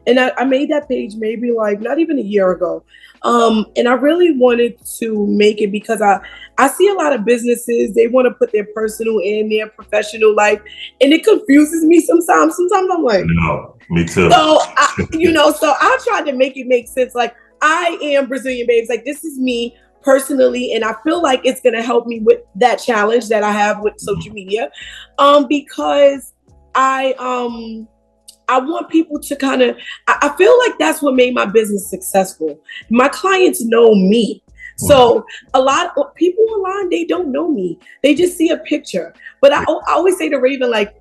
Speaker 2: and I made that page maybe like not even a year ago. And I really wanted to make it because I see a lot of businesses, they want to put their personal in their professional life, and it confuses me sometimes. Sometimes I'm like,
Speaker 1: no, me too.
Speaker 2: So, so I tried to make it make sense. Like, I am Brazilian Babes. Like, this is me personally, and I feel like it's going to help me with that challenge that I have with social media. Because I want people to kind of, I feel like that's what made my business successful. My clients know me. So a lot of people online, they don't know me. They just see a picture. But I always say to Raven, like,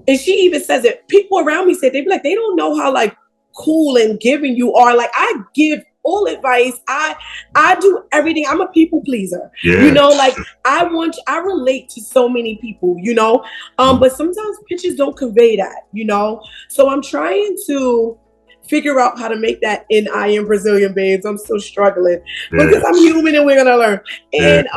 Speaker 2: and she even says it, people around me say, they be like, they don't know how like cool and giving you are. Like, I give all advice. I do everything. I'm a people pleaser.
Speaker 1: Yeah.
Speaker 2: You know, like I relate to so many people, you know. But sometimes pictures don't convey that, you know. So I'm trying to figure out how to make that in I Am Brazilian Babes. I'm still struggling because I'm human and we're gonna learn. And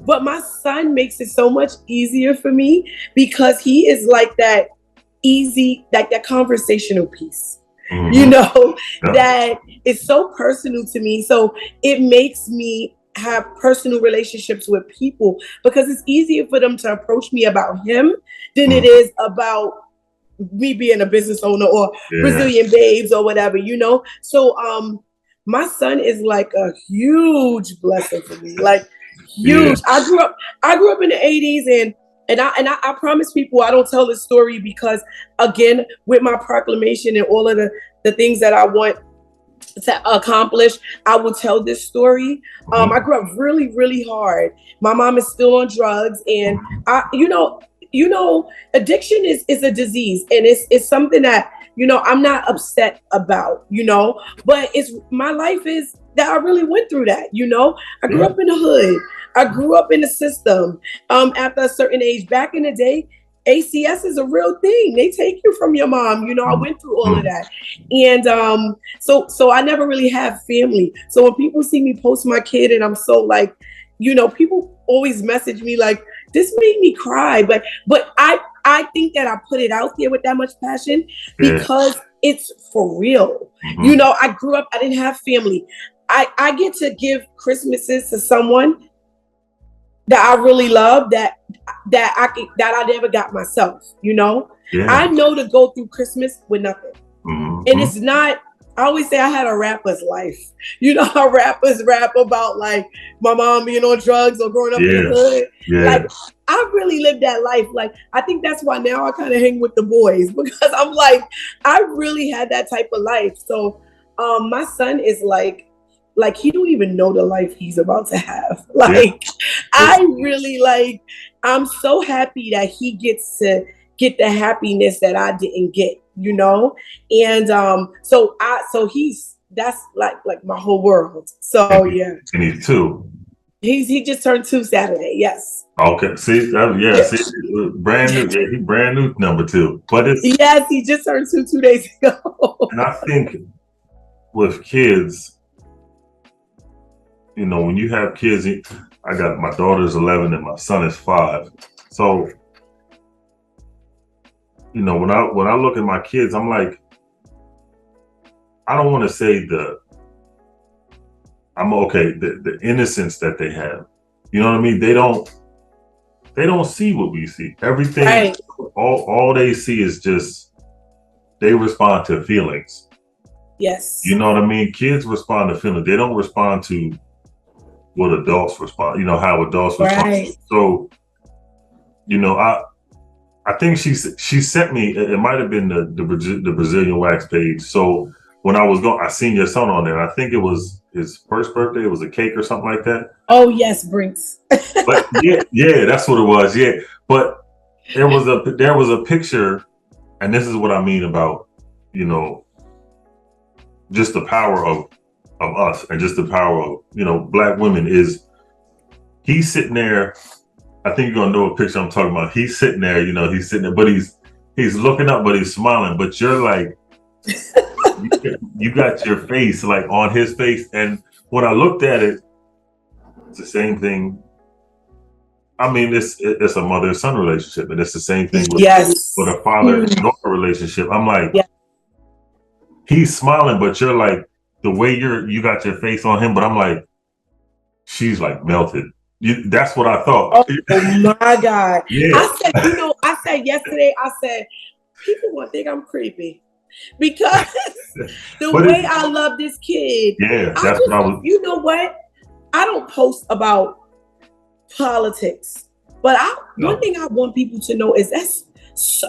Speaker 2: but my son makes it so much easier for me because he is like that easy, like that conversational piece. You know, that is so personal to me. So it makes me have personal relationships with people because it's easier for them to approach me about him than it is about me being a business owner or Brazilian Babes or whatever, you know? So my son is like a huge blessing for me, like huge. I grew up in the 80s and I promise people I don't tell this story because, again, with my proclamation and all of the things that I want to accomplish, I will tell this story. I grew up really, really hard. My mom is still on drugs, and you know, addiction is a disease, and it's something that, you know, I'm not upset about, you know, but it's my life is that I really went through that, you know. I grew up in the hood. I grew up in the system. After a certain age, back in the day, ACS is a real thing. They take you from your mom. You know, I went through all of that. And so I never really have family. So when people see me post my kid and I'm so like, you know, people always message me like, this made me cry. But I think that I put it out there with that much passion because it's for real. You know, I grew up, I didn't have family. I get to give Christmases to someone that I really love that I never got myself, you know? I know to go through Christmas with nothing. And it's not, I always say I had a rapper's life. You know how rappers rap about like my mom being on drugs or growing up in the hood? Like I really lived that life. Like I think that's why now I kind of hang with the boys because I'm like, I really had that type of life. So my son is like he don't even know the life he's about to have. Like I really like, I'm so happy that he gets to get the happiness that I didn't get, you know? And so that's like my whole world. So yeah.
Speaker 1: And he's 2.
Speaker 2: He just turned 2 Saturday, yes.
Speaker 1: Okay, see, brand new, he brand new number 2. But it's
Speaker 2: yes, he just turned 2 days ago.
Speaker 1: And I think with kids, you know, when you have kids, I got my daughter's 11 and my son is 5. So, you know, when I look at my kids, I'm like, I don't want to say the innocence that they have. You know what I mean? They don't see what we see. Everything, all they see is just, they respond to feelings.
Speaker 2: Yes.
Speaker 1: You know what I mean? Kids respond to feelings. They don't respond to what adults respond, you know, how adults respond. So, you know, I think she sent me, it might have been the Brazilian wax page. So when I was going, I seen your son on there. I think it was his first birthday. It was a cake or something like that.
Speaker 2: Oh yes, Brinks.
Speaker 1: But yeah, that's what it was. Yeah. But there was a picture, and this is what I mean about, you know, just the power of us and just the power of, you know, Black women is he's sitting there. I think you're gonna know a picture I'm talking about. He's sitting there, you know, but he's looking up, but he's smiling. But you're like, you got your face like on his face. And when I looked at it, it's the same thing. I mean, it's a mother and son relationship, and it's the same thing with a father and daughter relationship. I'm like, he's smiling, but you're like, the way you got your face on him, but I'm like, she's like melted. That's what I thought.
Speaker 2: Oh my God.
Speaker 1: Yeah.
Speaker 2: I said yesterday, people gonna think I'm creepy because the way I love this kid.
Speaker 1: Yeah, that's what I was.
Speaker 2: You know what? I don't post about politics, but one thing I want people to know is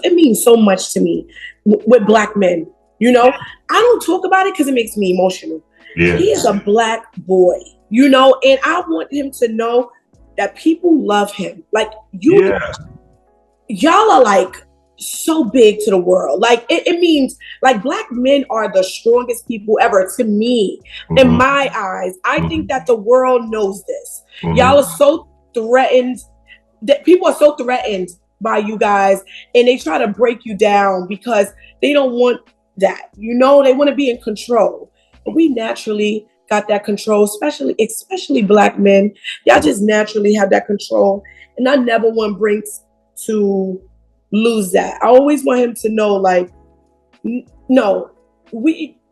Speaker 2: it means so much to me with Black men. You know, I don't talk about it because it makes me emotional.
Speaker 1: Yeah.
Speaker 2: He is a Black boy, you know, and I want him to know that people love him. Like y'all are like so big to the world. Like it means like Black men are the strongest people ever to me. In my eyes, I think that the world knows this. Y'all are so threatened, that people are so threatened by you guys, and they try to break you down because they don't want that. You know, they want to be in control. But we naturally got that control, especially Black men. Y'all just naturally have that control. And I never want Brinks to lose that. I always want him to know, like, no,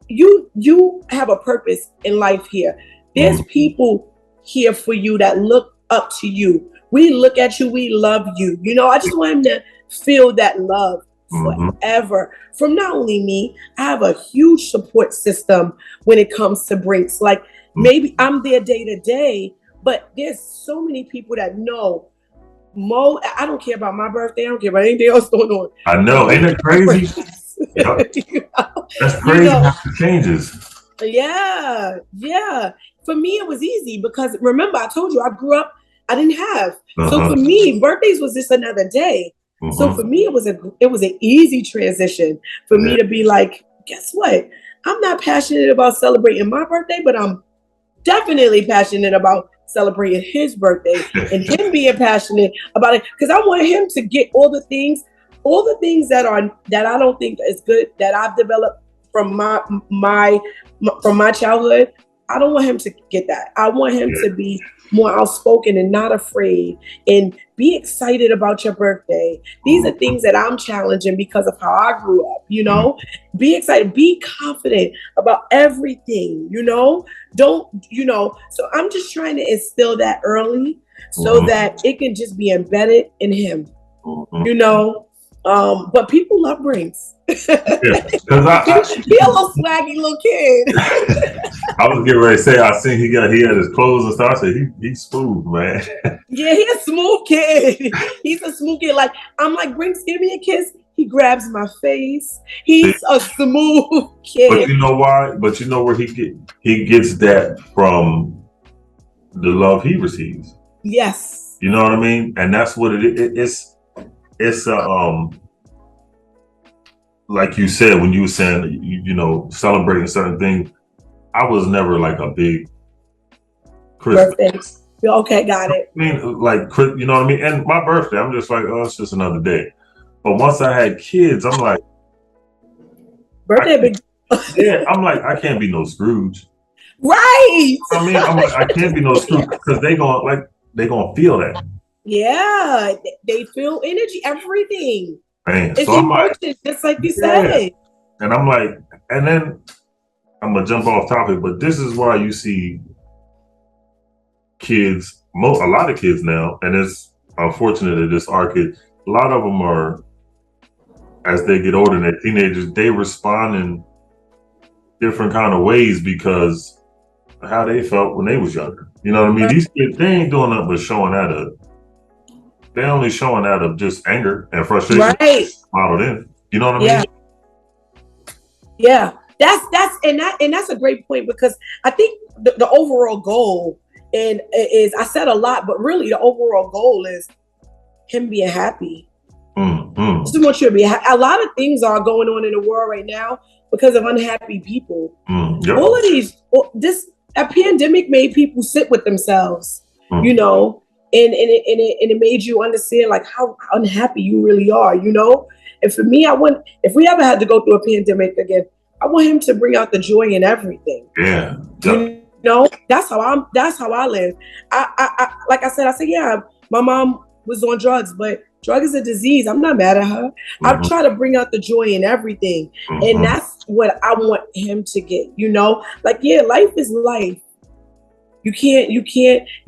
Speaker 2: you have a purpose in life here. There's people here for you that look up to you. We look at you, we love you. You know, I just want him to feel that love forever. From not only me, I have a huge support system when it comes to Brinks. Like, maybe I'm there day to day, but there's so many people that know Mo, I don't care about my birthday. I don't care about anything else going on.
Speaker 1: I know. Ain't it crazy? Yep. You know? That's crazy how it changes.
Speaker 2: Yeah. For me, it was easy because remember, I told you I grew up, I didn't have. So for me, birthdays was just another day. So for me, it was an easy transition for me to be like, guess what? I'm not passionate about celebrating my birthday, but I'm definitely passionate about celebrating his birthday and him being passionate about it, because I want him to get all the things that I don't think is good that I've developed from my childhood. I don't want him to get that. I want him to be more outspoken and not afraid and be excited about your birthday. These are things that I'm challenging because of how I grew up, you know? Be excited, be confident about everything, you know? Don't, you know, so I'm just trying to instill that early so that it can just be embedded in him, you know? But people love Brinks. He a little swaggy little kid.
Speaker 1: I was getting ready to say, I seen he had his clothes and stuff. I said he's smooth, man.
Speaker 2: Yeah, he's a smooth kid. He's a smooth kid. Like, I'm like, Brinks, give me a kiss. He grabs my face. He's a smooth kid.
Speaker 1: But you know why? But you know where he gets that from the love he receives.
Speaker 2: Yes.
Speaker 1: You know what I mean? And that's what it is. It's like you said, when you were saying, you know, celebrating certain things, I was never like a big Christmas.
Speaker 2: Birthdays. Okay, got it.
Speaker 1: I mean, like, you know what I mean? And my birthday, I'm just like, oh, it's just another day. But once I had kids, I'm like,
Speaker 2: birthday.
Speaker 1: Yeah, I'm like, I can't be no Scrooge.
Speaker 2: Right.
Speaker 1: I mean, I'm like, I can't be no Scrooge because they gonna feel that.
Speaker 2: Yeah, they feel energy, everything.
Speaker 1: Man,
Speaker 2: it's
Speaker 1: so
Speaker 2: emotion, just like you said.
Speaker 1: And I'm like, and then I'm gonna jump off topic, but this is why you see kids, a lot of kids now, and it's unfortunate that this our kids, a lot of them are, as they get older and they're teenagers, they respond in different kind of ways because of how they felt when they was younger. You know what I mean? These kids, they ain't doing nothing but showing out of, they're only showing out of just anger and frustration modeled in. You know what I mean?
Speaker 2: Yeah. That's a great point, because I think the overall goal is I said a lot, but really the overall goal is him being happy. I just want you to be happy. A lot of things are going on in the world right now because of unhappy people. All of a pandemic made people sit with themselves, you know, and it made you understand like how unhappy you really are, you know. And for me, if we ever had to go through a pandemic again, I want him to bring out the joy in everything.
Speaker 1: Yeah.
Speaker 2: You know, that's how I live. I like I said, yeah, my mom was on drugs, but drug is a disease. I'm not mad at her. I try to bring out the joy in everything. And that's what I want him to get, you know? Like, yeah, life is life. You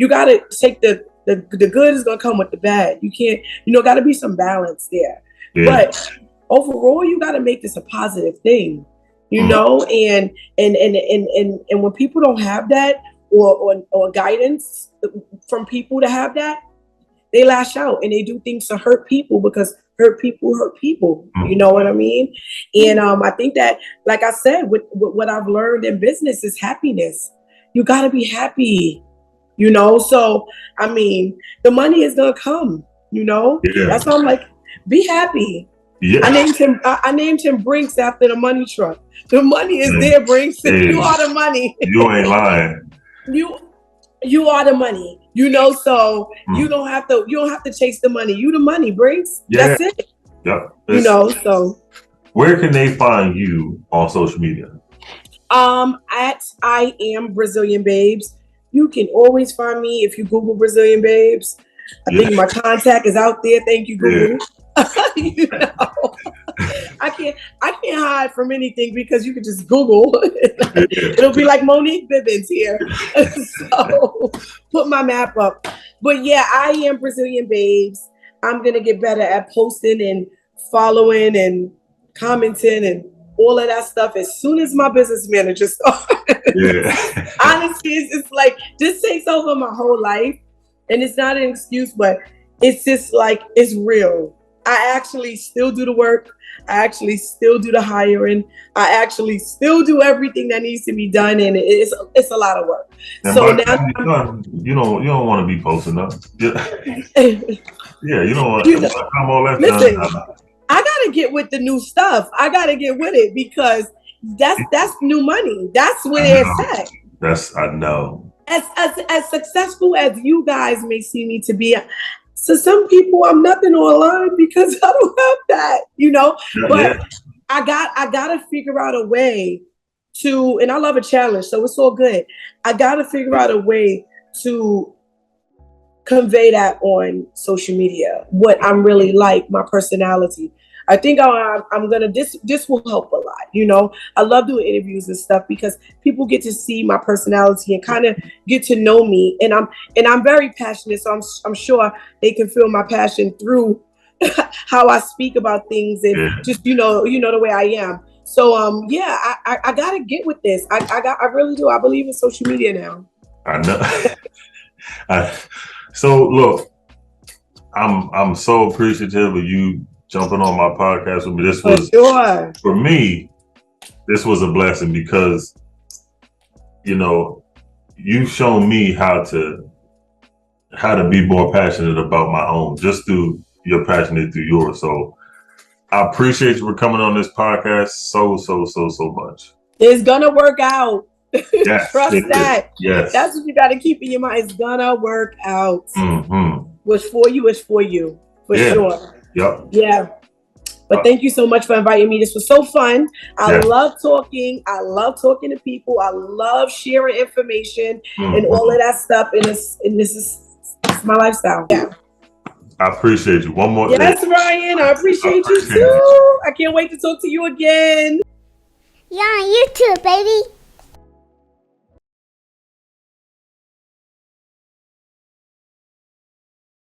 Speaker 2: gotta take the good is gonna come with the bad. You can't, gotta be some balance there. Yeah. But overall, you gotta make this a positive thing, you know? And when people don't have that or guidance from people to have that, they lash out and they do things to hurt people because hurt people. You know what I mean? And I think that, like I said, with what I've learned in business is happiness. You got to be happy, you know? So, I mean, the money is going to come, you know?
Speaker 1: Yeah.
Speaker 2: That's why I'm like, be happy. Yeah. I named him Brinks after the money truck. The money is there, Brinks. Hey, you are the money.
Speaker 1: You ain't lying.
Speaker 2: You are the money, you know, so you don't have to chase the money. You the money, Brinks. Yeah. That's it.
Speaker 1: Yeah.
Speaker 2: You know, so
Speaker 1: where can they find you on social media?
Speaker 2: At I am Brazilian Babes. You can always find me if you Google Brazilian Babes. I think my contact is out there. Thank you, Google. You know, I can't hide from anything because you can just Google. It'll be like Monique Bivens here. So put my map up. But yeah, I am Brazilian Babes. I'm gonna get better at posting and following and commenting and all of that stuff as soon as my business manager starts. Yeah. Honestly, it's like this takes over my whole life. And it's not an excuse, but it's just like, it's real. I actually still do the work. I actually still do the hiring. I actually still do everything that needs to be done. And it's a lot of work. And so now
Speaker 1: you don't want to be posting up. Yeah, you don't want to come all that
Speaker 2: listen, I gotta get with the new stuff. I gotta get with it because that's new money. That's where it's at.
Speaker 1: I know.
Speaker 2: As successful as you guys may see me to be, so some people I'm nothing online because I don't have that, you know. But I gotta figure out a way to, and I love a challenge, so it's all good. I gotta figure out a way to convey that on social media, what I'm really like, my personality. I think I'm gonna, this will help a lot, you know. I love doing interviews and stuff because people get to see my personality and kind of get to know me, and I'm very passionate, so I'm sure they can feel my passion through how I speak about things and just you know the way I am. So yeah, I gotta get with this. I really do. I believe in social media now.
Speaker 1: I know. So look, I'm so appreciative of you jumping on my podcast with me. This was for me, this was a blessing because, you know, you've shown me how to be more passionate about my own, just through your passion through yours. So I appreciate you for coming on this podcast so much.
Speaker 2: It's gonna work out.
Speaker 1: Yes,
Speaker 2: Trust that.
Speaker 1: Yes.
Speaker 2: That's what you gotta keep in your mind. It's gonna work out.
Speaker 1: Mm-hmm.
Speaker 2: What's for you is for you. For sure.
Speaker 1: Yep.
Speaker 2: Yeah. But thank you so much for inviting me. This was so fun. I love talking. I love talking to people. I love sharing information and all of that stuff. And this is my lifestyle. Yeah.
Speaker 1: I appreciate you. One more.
Speaker 2: Yes, Ryan. I appreciate you too. I can't wait to talk to you again.
Speaker 3: You're on YouTube, baby.